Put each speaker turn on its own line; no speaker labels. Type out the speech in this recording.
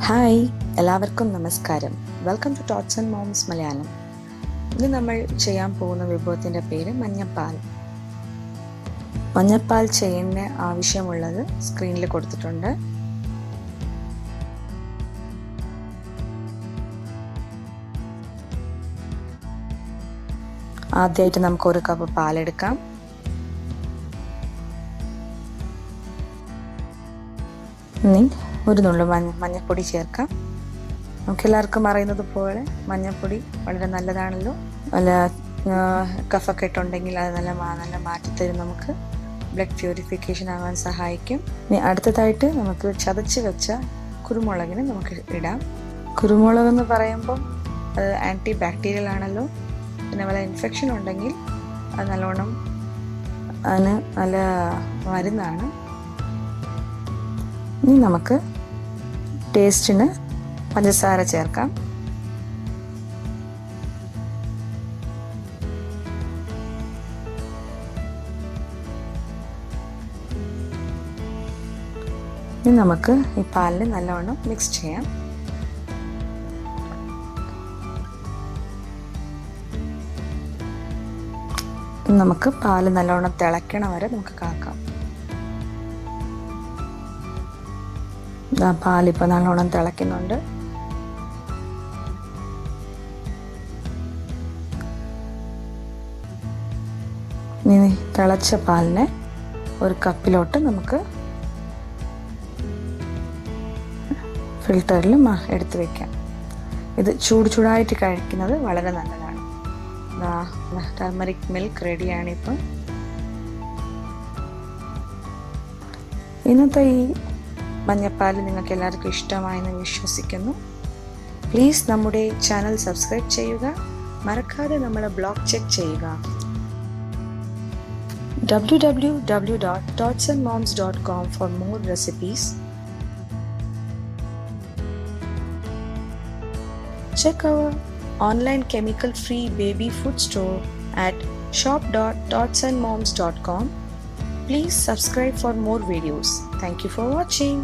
Hi, എല്ലാവർക്കും നമസ്കാരം. Welcome to tots and moms Malayalam. ഇന്ന് നമ്മൾ ചെയ്യാൻ പോകുന്ന വിഭവത്തിൻ്റെ പേര് മഞ്ഞപ്പാൽ. മഞ്ഞപ്പാൽ ചെയ്യാൻ ആവശ്യമുള്ളത് സ്ക്രീനിൽ കൊടുത്തിട്ടുണ്ട്. ആദ്യമായിട്ട് നമുക്ക് 1 കപ്പ് പാലെടുക്കാം. ഇനി 1 നുള്ളു മഞ്ഞൾപ്പൊടി ചേർക്കാം. നമുക്കെല്ലാവർക്കും അറിയുന്നത് പോലെ മഞ്ഞൾപ്പൊടി വളരെ നല്ലതാണല്ലോ. വല്ല കഫക്കെട്ടുണ്ടെങ്കിൽ അത് നല്ല മാറ്റിത്തരും. നമുക്ക് ബ്ലഡ് പ്യൂരിഫിക്കേഷൻ ആവാൻ സഹായിക്കും. ഇനി അടുത്തതായിട്ട് നമുക്ക് ചതച്ച് വെച്ച കുരുമുളകിന് നമുക്ക് ഇടാം. കുരുമുളക് എന്ന് പറയുമ്പം അത് ആൻറ്റി ബാക്ടീരിയൽ ആണല്ലോ. പിന്നെ വല്ല ഇൻഫെക്ഷൻ ഉണ്ടെങ്കിൽ അത് നല്ലോണം അതിന് നല്ല മരുന്നാണ്. ഇനി നമുക്ക് ടേസ്റ്റിന് പഞ്ചസാര ചേർക്കാം. ഇനി നമുക്ക് ഈ പാലിന് നല്ലവണ്ണം മിക്സ് ചെയ്യാം. നമുക്ക് പാല് നല്ലവണ്ണം തിളയ്ക്കണ വരെ നമുക്ക് കാക്കാം. പാലിപ്പോൾ നല്ലോണം തിളയ്ക്കുന്നുണ്ട്. ഇനി തിളച്ച പാലിനെ ഒരു കപ്പിലോട്ട് നമുക്ക് ഫിൽറ്ററിൽ എടുത്ത് വയ്ക്കാം. ഇത് ചൂടായിട്ട് കഴിക്കുന്നത് വളരെ നല്ലതാണ്. ടർമറിക് മിൽക്ക് റെഡിയാണ് ഇപ്പം. ഇന്നത്തെ ഈ മഞ്ഞപ്പാൽ നിങ്ങൾക്ക് എല്ലാവർക്കും ഇഷ്ടമായെന്ന് വിശ്വസിക്കുന്നു. പ്ലീസ് നമ്മുടെ ചാനൽ സബ്സ്ക്രൈബ് ചെയ്യുക. മറക്കാതെ നമ്മുടെ ബ്ലോഗ് ചെക്ക് ചെയ്യുക. www.totsandmoms.com for more recipes. Check our online chemical-free baby food store at shop.totsandmoms.com. Please subscribe for more videos. Thank you for watching.